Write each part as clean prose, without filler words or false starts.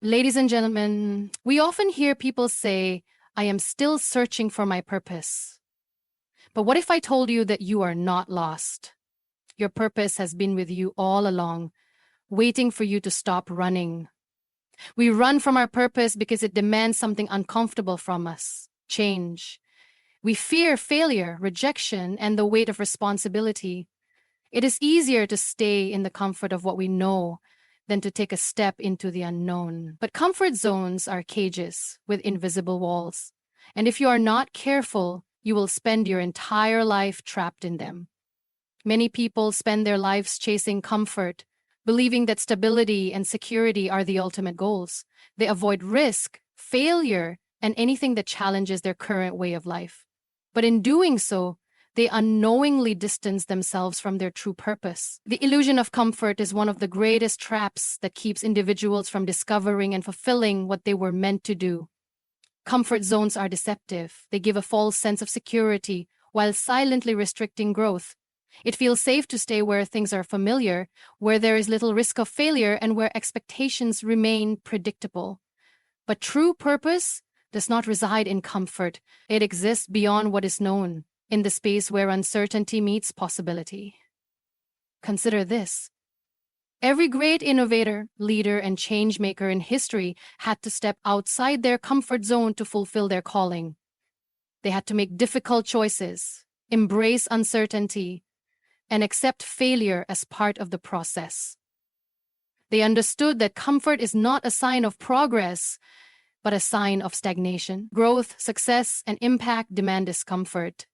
Ladies and gentlemen, we often hear people say, I am still searching for my purpose. But what if I told you that you are not lost? Your purpose has been with you all along, waiting for you to stop running. We run from our purpose because it demands something uncomfortable from us, change. We fear failure, rejection, and the weight of responsibility. It is easier to stay in the comfort of what we know than to take a step into the unknown. But comfort zones are cages with invisible walls. And if you are not careful, you will spend your entire life trapped in them. Many people spend their lives chasing comfort, believing that stability and security are the ultimate goals. They avoid risk, failure, and anything that challenges their current way of life. But in doing so, they unknowingly distance themselves from their true purpose. The illusion of comfort is one of the greatest traps that keeps individuals from discovering and fulfilling what they were meant to do. Comfort zones are deceptive. They give a false sense of security while silently restricting growth. It feels safe to stay where things are familiar, where there is little risk of failure, and where expectations remain predictable. But true purpose does not reside in comfort. It exists beyond what is known, in the space where uncertainty meets possibility. Consider this. Every great innovator, leader, and changemaker in history had to step outside their comfort zone to fulfill their calling. They had to make difficult choices, embrace uncertainty, and accept failure as part of the process. They understood that comfort is not a sign of progress, but a sign of stagnation. Growth, success, and impact demand discomfort.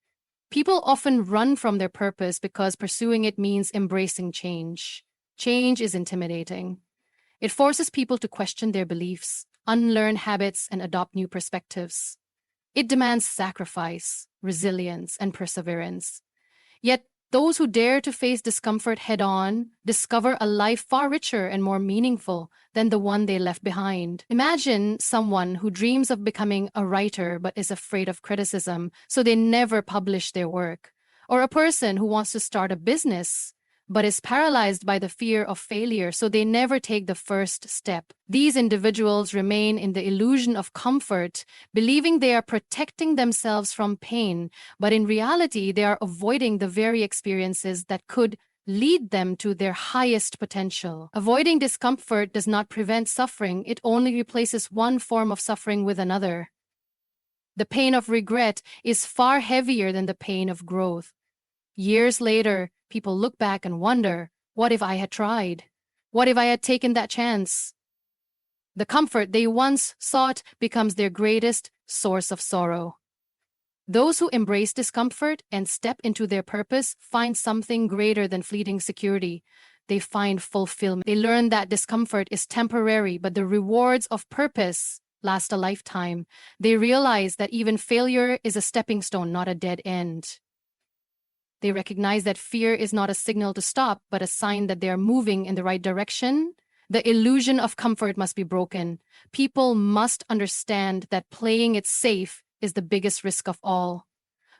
People often run from their purpose because pursuing it means embracing change. Change is intimidating. It forces people to question their beliefs, unlearn habits, and adopt new perspectives. It demands sacrifice, resilience, and perseverance. Yet, those who dare to face discomfort head-on discover a life far richer and more meaningful than the one they left behind. Imagine someone who dreams of becoming a writer but is afraid of criticism, so they never publish their work. Or a person who wants to start a business but is paralyzed by the fear of failure, so they never take the first step. These individuals remain in the illusion of comfort, believing they are protecting themselves from pain, but in reality, they are avoiding the very experiences that could lead them to their highest potential. Avoiding discomfort does not prevent suffering, it only replaces one form of suffering with another. The pain of regret is far heavier than the pain of growth. Years later, people look back and wonder, what if I had tried? What if I had taken that chance? The comfort they once sought becomes their greatest source of sorrow. Those who embrace discomfort and step into their purpose find something greater than fleeting security. They find fulfillment. They learn that discomfort is temporary, but the rewards of purpose last a lifetime. They realize that even failure is a stepping stone, not a dead end. They recognize that fear is not a signal to stop, but a sign that they are moving in the right direction. The illusion of comfort must be broken. People must understand that playing it safe is the biggest risk of all.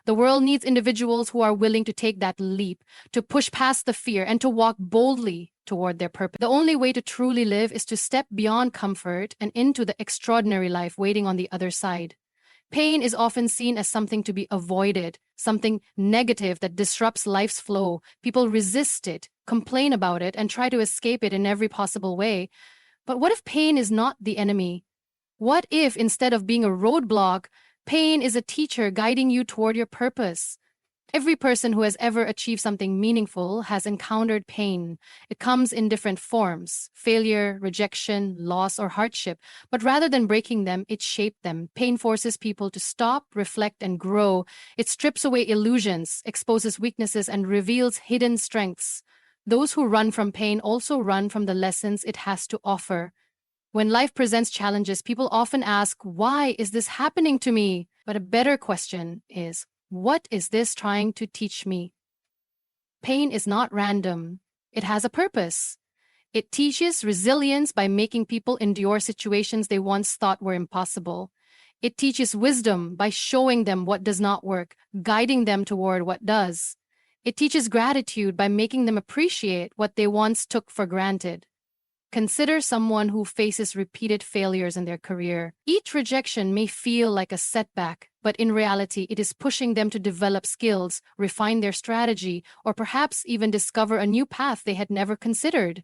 The world needs individuals who are willing to take that leap, to push past the fear, and to walk boldly toward their purpose. The only way to truly live is to step beyond comfort and into the extraordinary life waiting on the other side. Pain is often seen as something to be avoided, something negative that disrupts life's flow. People resist it, complain about it, and try to escape it in every possible way. But what if pain is not the enemy? What if, instead of being a roadblock, pain is a teacher guiding you toward your purpose? Every person who has ever achieved something meaningful has encountered pain. It comes in different forms: failure, rejection, loss, or hardship. But rather than breaking them, it shaped them. Pain forces people to stop, reflect, and grow. It strips away illusions, exposes weaknesses, and reveals hidden strengths. Those who run from pain also run from the lessons it has to offer. When life presents challenges, people often ask, why is this happening to me? But a better question is, what is this trying to teach me? Pain is not random. It has a purpose. It teaches resilience by making people endure situations they once thought were impossible. It teaches wisdom by showing them what does not work, guiding them toward what does. It teaches gratitude by making them appreciate what they once took for granted. Consider someone who faces repeated failures in their career. Each rejection may feel like a setback, but in reality, it is pushing them to develop skills, refine their strategy, or perhaps even discover a new path they had never considered.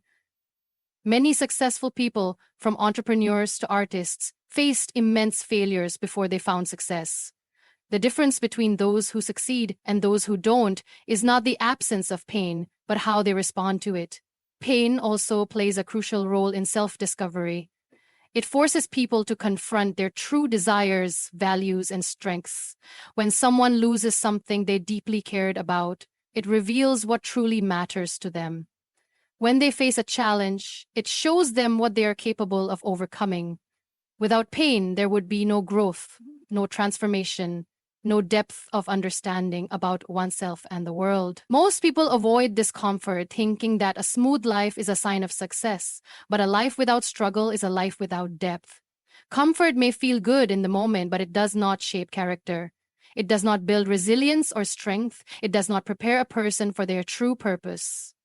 Many successful people, from entrepreneurs to artists, faced immense failures before they found success. The difference between those who succeed and those who don't is not the absence of pain, but how they respond to it. Pain also plays a crucial role in self-discovery. It forces people to confront their true desires, values, and strengths. When someone loses something they deeply cared about, it reveals what truly matters to them. When they face a challenge, it shows them what they are capable of overcoming. Without pain, there would be no growth, no transformation, no depth of understanding about oneself and the world. Most people avoid discomfort, thinking that a smooth life is a sign of success, but a life without struggle is a life without depth. Comfort may feel good in the moment, but it does not shape character. It does not build resilience or strength. It does not prepare a person for their true purpose.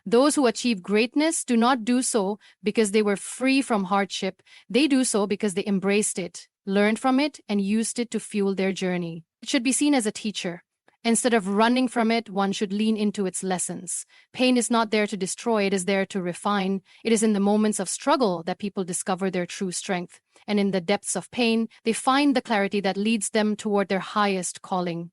Those who achieve greatness do not do so because they were free from hardship. They do so because they embraced it, learned from it, and used it to fuel their journey. It should be seen as a teacher. Instead of running from it, one should lean into its lessons. Pain is not there to destroy, it is there to refine. It is in the moments of struggle that people discover their true strength. And in the depths of pain, they find the clarity that leads them toward their highest calling.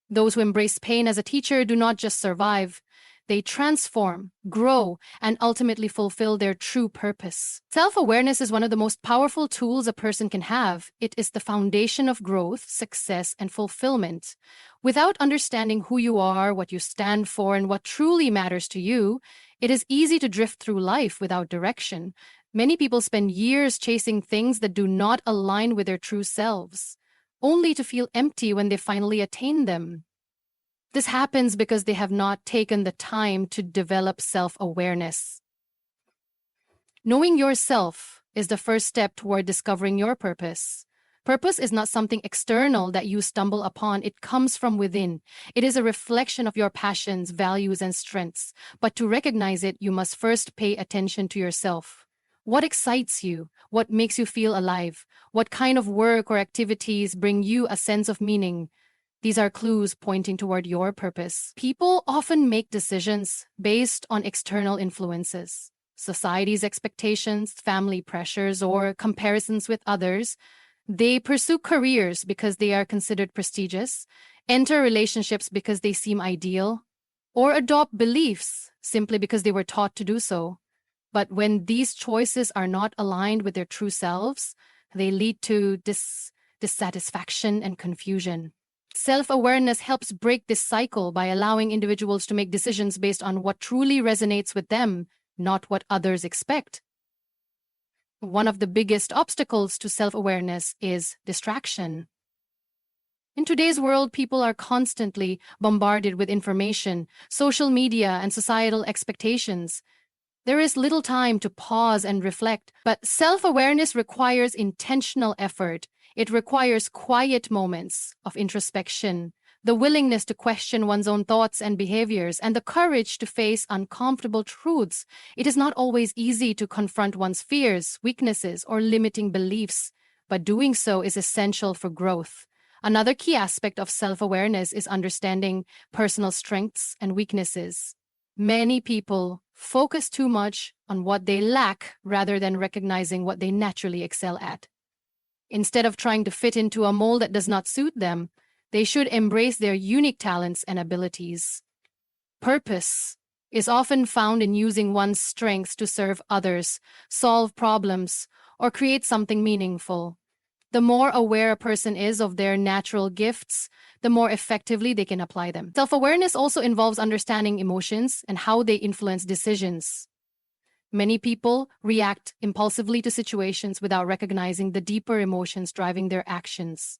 Those who embrace pain as a teacher do not just survive. They transform, grow, and ultimately fulfill their true purpose. Self-awareness is one of the most powerful tools a person can have. It is the foundation of growth, success, and fulfillment. Without understanding who you are, what you stand for, and what truly matters to you, it is easy to drift through life without direction. Many people spend years chasing things that do not align with their true selves, only to feel empty when they finally attain them. This happens because they have not taken the time to develop self-awareness. Knowing yourself is the first step toward discovering your purpose. Purpose is not something external that you stumble upon. It comes from within. It is a reflection of your passions, values, and strengths. But to recognize it, you must first pay attention to yourself. What excites you? What makes you feel alive? What kind of work or activities bring you a sense of meaning? These are clues pointing toward your purpose. People often make decisions based on external influences, society's expectations, family pressures, or comparisons with others. They pursue careers because they are considered prestigious, enter relationships because they seem ideal, or adopt beliefs simply because they were taught to do so. But when these choices are not aligned with their true selves, they lead to dissatisfaction and confusion. Self-awareness helps break this cycle by allowing individuals to make decisions based on what truly resonates with them, not what others expect. One of the biggest obstacles to self-awareness is distraction. In today's world, people are constantly bombarded with information, social media, and societal expectations. There is little time to pause and reflect, but self-awareness requires intentional effort. It requires quiet moments of introspection, the willingness to question one's own thoughts and behaviors, and the courage to face uncomfortable truths. It is not always easy to confront one's fears, weaknesses, or limiting beliefs, but doing so is essential for growth. Another key aspect of self-awareness is understanding personal strengths and weaknesses. Many people focus too much on what they lack rather than recognizing what they naturally excel at. Instead of trying to fit into a mold that does not suit them, they should embrace their unique talents and abilities. Purpose is often found in using one's strengths to serve others, solve problems, or create something meaningful. The more aware a person is of their natural gifts, the more effectively they can apply them. Self-awareness also involves understanding emotions and how they influence decisions. Many people react impulsively to situations without recognizing the deeper emotions driving their actions.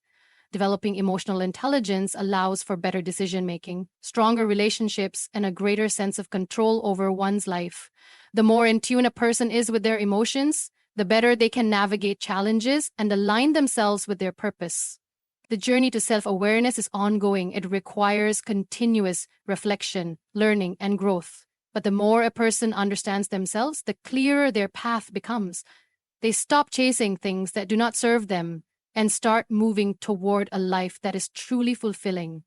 Developing emotional intelligence allows for better decision-making, stronger relationships, and a greater sense of control over one's life. The more in tune a person is with their emotions, the better they can navigate challenges and align themselves with their purpose. The journey to self-awareness is ongoing. It requires continuous reflection, learning, and growth. But the more a person understands themselves, the clearer their path becomes. They stop chasing things that do not serve them and start moving toward a life that is truly fulfilling.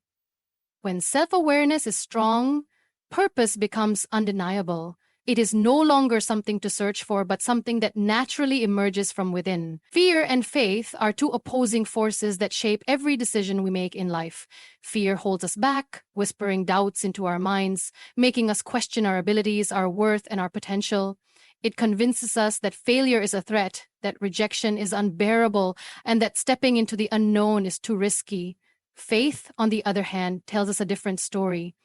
When self-awareness is strong, purpose becomes undeniable. It is no longer something to search for, but something that naturally emerges from within. Fear and faith are two opposing forces that shape every decision we make in life. Fear holds us back, whispering doubts into our minds, making us question our abilities, our worth, and our potential. It convinces us that failure is a threat, that rejection is unbearable, and that stepping into the unknown is too risky. Faith, on the other hand, tells us a different story.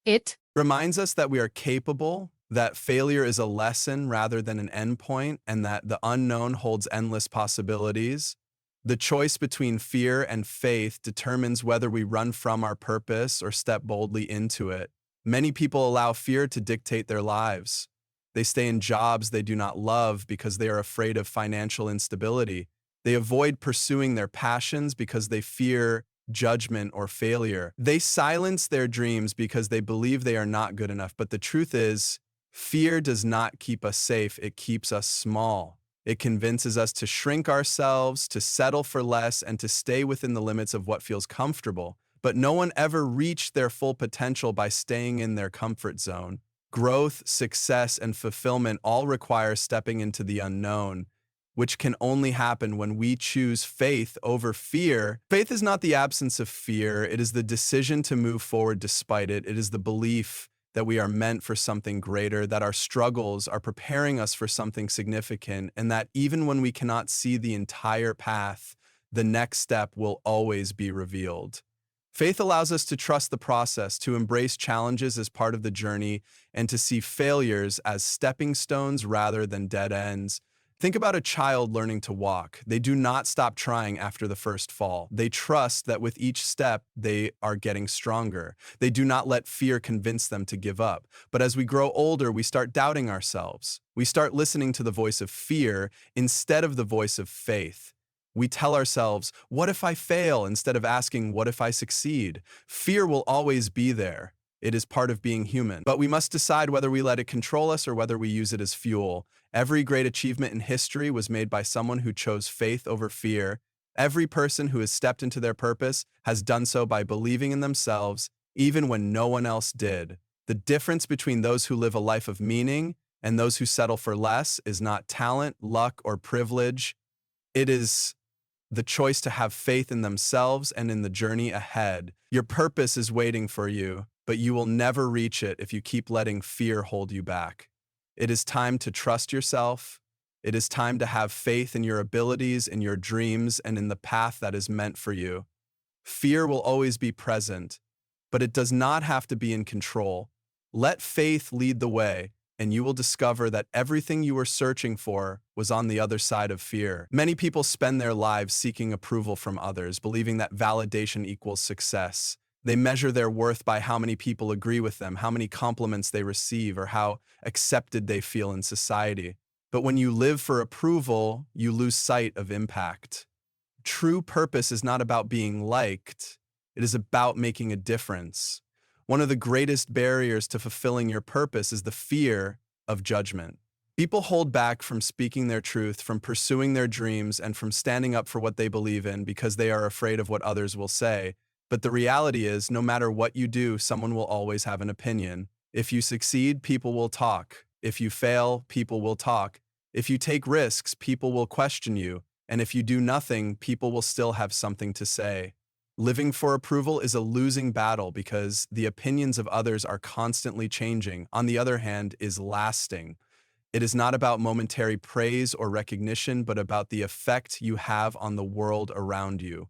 It reminds us that we are capable, that failure is a lesson rather than an endpoint, and that the unknown holds endless possibilities. The choice between fear and faith determines whether we run from our purpose or step boldly into it. Many people allow fear to dictate their lives. They stay in jobs they do not love because they are afraid of financial instability. They avoid pursuing their passions because they fear judgment or failure. They silence their dreams because they believe they are not good enough. But the truth is, fear does not keep us safe, it keeps us small. It convinces us to shrink ourselves, to settle for less, and to stay within the limits of what feels comfortable. But no one ever reached their full potential by staying in their comfort zone. Growth, success, and fulfillment all require stepping into the unknown, which can only happen when we choose faith over fear. Faith is not the absence of fear. It is the decision to move forward despite it. It is the belief that we are meant for something greater, that our struggles are preparing us for something significant, and that even when we cannot see the entire path, the next step will always be revealed. Faith allows us to trust the process, to embrace challenges as part of the journey, and to see failures as stepping stones rather than dead ends. Think about a child learning to walk. They do not stop trying after the first fall. They trust that with each step, they are getting stronger. They do not let fear convince them to give up. But as we grow older, we start doubting ourselves. We start listening to the voice of fear instead of the voice of faith. We tell ourselves, what if I fail, instead of asking, what if I succeed? Fear will always be there. It is part of being human. But we must decide whether we let it control us or whether we use it as fuel. Every great achievement in history was made by someone who chose faith over fear. Every person who has stepped into their purpose has done so by believing in themselves, even when no one else did. The difference between those who live a life of meaning and those who settle for less is not talent, luck, or privilege. It is the choice to have faith in themselves and in the journey ahead. Your purpose is waiting for you, but you will never reach it if you keep letting fear hold you back. It is time to trust yourself. It is time to have faith in your abilities, in your dreams, and in the path that is meant for you. Fear will always be present, but it does not have to be in control. Let faith lead the way, and you will discover that everything you were searching for was on the other side of fear. Many people spend their lives seeking approval from others, believing that validation equals success. They measure their worth by how many people agree with them, how many compliments they receive, or how accepted they feel in society. But when you live for approval, you lose sight of impact. True purpose is not about being liked. It is about making a difference. One of the greatest barriers to fulfilling your purpose is the fear of judgment. People hold back from speaking their truth, from pursuing their dreams, and from standing up for what they believe in because they are afraid of what others will say. But the reality is, no matter what you do, someone will always have an opinion. If you succeed, people will talk. If you fail, people will talk. If you take risks, people will question you. And if you do nothing, people will still have something to say. Living for approval is a losing battle because the opinions of others are constantly changing. On the other hand, is lasting. It is not about momentary praise or recognition, but about the effect you have on the world around you.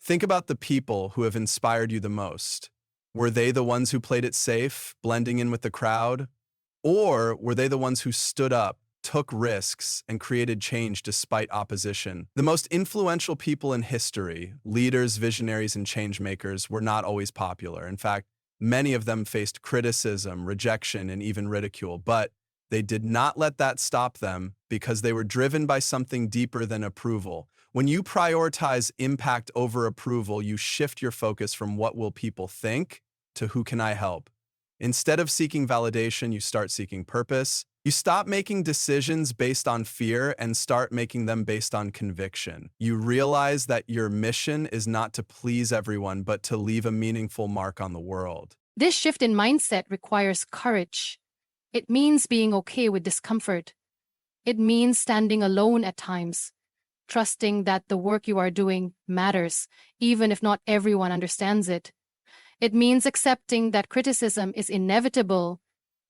Think about the people who have inspired you the most. Were they the ones who played it safe, blending in with the crowd? Or were they the ones who stood up, took risks, and created change despite opposition? The most influential people in history, leaders, visionaries, and changemakers, were not always popular. In fact, many of them faced criticism, rejection, and even ridicule. But they did not let that stop them because they were driven by something deeper than approval. When you prioritize impact over approval, you shift your focus from what will people think to who can I help. Instead of seeking validation, you start seeking purpose. You stop making decisions based on fear and start making them based on conviction. You realize that your mission is not to please everyone, but to leave a meaningful mark on the world. This shift in mindset requires courage. It means being okay with discomfort. It means standing alone at times, trusting that the work you are doing matters, even if not everyone understands it. It means accepting that criticism is inevitable,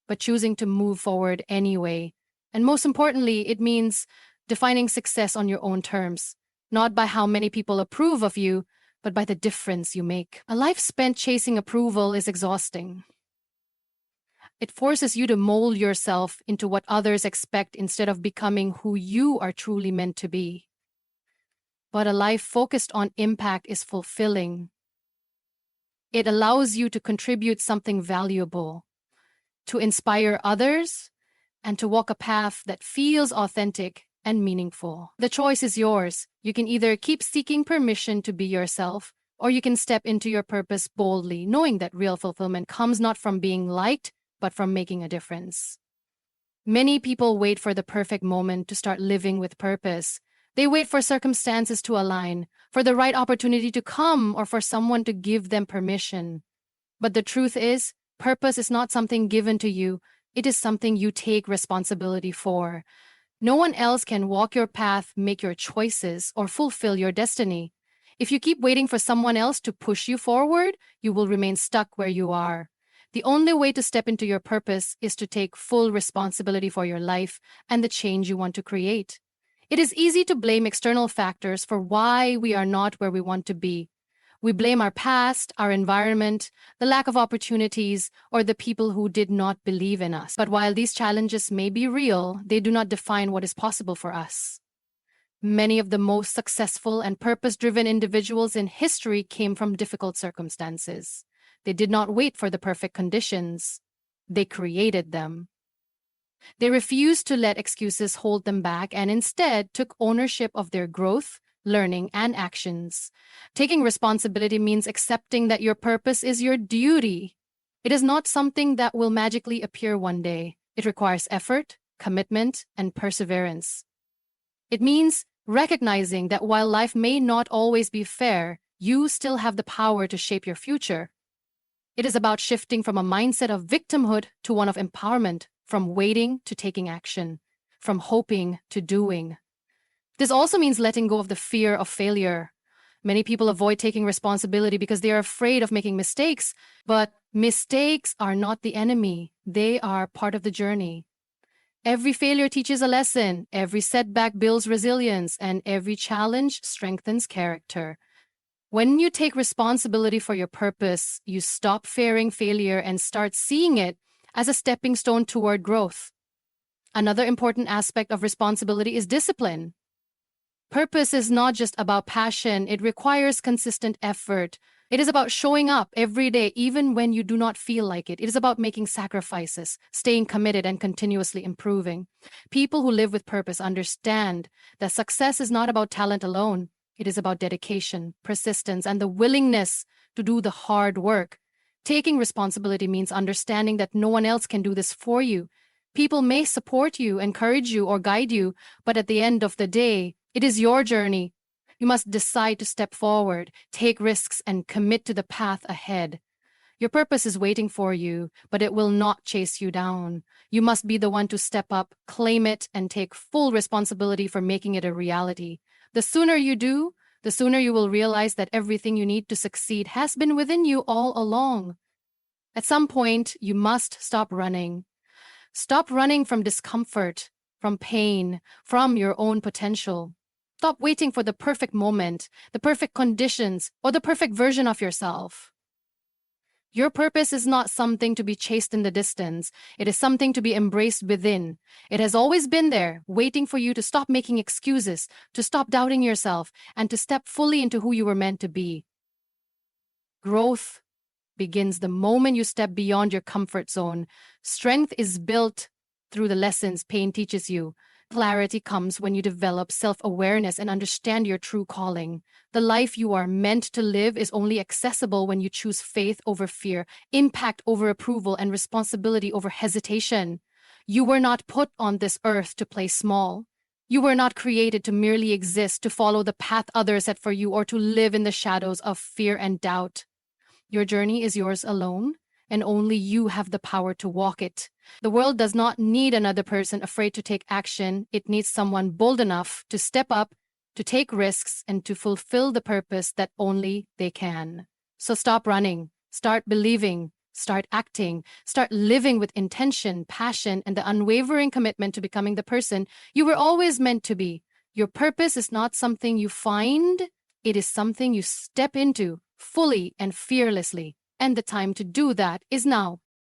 but choosing to move forward anyway. And most importantly, it means defining success on your own terms, not by how many people approve of you, but by the difference you make. A life spent chasing approval is exhausting. It forces you to mold yourself into what others expect instead of becoming who you are truly meant to be. But a life focused on impact is fulfilling. It allows you to contribute something valuable, to inspire others, and to walk a path that feels authentic and meaningful. The choice is yours. You can either keep seeking permission to be yourself, or you can step into your purpose boldly, knowing that real fulfillment comes not from being liked, but from making a difference. Many people wait for the perfect moment to start living with purpose. They wait for circumstances to align, for the right opportunity to come, or for someone to give them permission. But the truth is, purpose is not something given to you. It is something you take responsibility for. No one else can walk your path, make your choices, or fulfill your destiny. If you keep waiting for someone else to push you forward, you will remain stuck where you are. The only way to step into your purpose is to take full responsibility for your life and the change you want to create. It is easy to blame external factors for why we are not where we want to be. We blame our past, our environment, the lack of opportunities, or the people who did not believe in us. But while these challenges may be real, they do not define what is possible for us. Many of the most successful and purpose-driven individuals in history came from difficult circumstances. They did not wait for the perfect conditions. They created them. They refused to let excuses hold them back and instead took ownership of their growth, learning, and actions. Taking responsibility means accepting that your purpose is your duty. It is not something that will magically appear one day. It requires effort, commitment, and perseverance. It means recognizing that while life may not always be fair, you still have the power to shape your future. It is about shifting from a mindset of victimhood to one of empowerment, from waiting to taking action, from hoping to doing. This also means letting go of the fear of failure. Many people avoid taking responsibility because they are afraid of making mistakes, but mistakes are not the enemy. They are part of the journey. Every failure teaches a lesson, every setback builds resilience, and every challenge strengthens character. When you take responsibility for your purpose, you stop fearing failure and start seeing it as a stepping stone toward growth. Another important aspect of responsibility is discipline. Purpose is not just about passion, it requires consistent effort. It is about showing up every day, even when you do not feel like it. It is about making sacrifices, staying committed, and continuously improving. People who live with purpose understand that success is not about talent alone. It is about dedication, persistence, and the willingness to do the hard work. Taking responsibility means understanding that no one else can do this for you. People may support you, encourage you, or guide you, but at the end of the day, it is your journey. You must decide to step forward, take risks, and commit to the path ahead. Your purpose is waiting for you, but it will not chase you down. You must be the one to step up, claim it, and take full responsibility for making it a reality. The sooner you do, the sooner you will realize that everything you need to succeed has been within you all along. At some point, you must stop running. Stop running from discomfort, from pain, from your own potential. Stop waiting for the perfect moment, the perfect conditions, or the perfect version of yourself. Your purpose is not something to be chased in the distance. It is something to be embraced within. It has always been there, waiting for you to stop making excuses, to stop doubting yourself, and to step fully into who you were meant to be. Growth begins the moment you step beyond your comfort zone. Strength is built through the lessons pain teaches you, Clarity comes when you develop self-awareness and understand your true calling. The life you are meant to live is only accessible when you choose faith over fear, impact over approval, and responsibility over hesitation. You were not put on this earth to play small. You were not created to merely exist, to follow the path others set for you, or to live in the shadows of fear and doubt. Your journey is yours alone, and only you have the power to walk it. The world does not need another person afraid to take action. It needs someone bold enough to step up, to take risks, and to fulfill the purpose that only they can. So stop running, start believing, start acting, start living with intention, passion, and the unwavering commitment to becoming the person you were always meant to be. Your purpose is not something you find, it is something you step into fully and fearlessly. And the time to do that is now.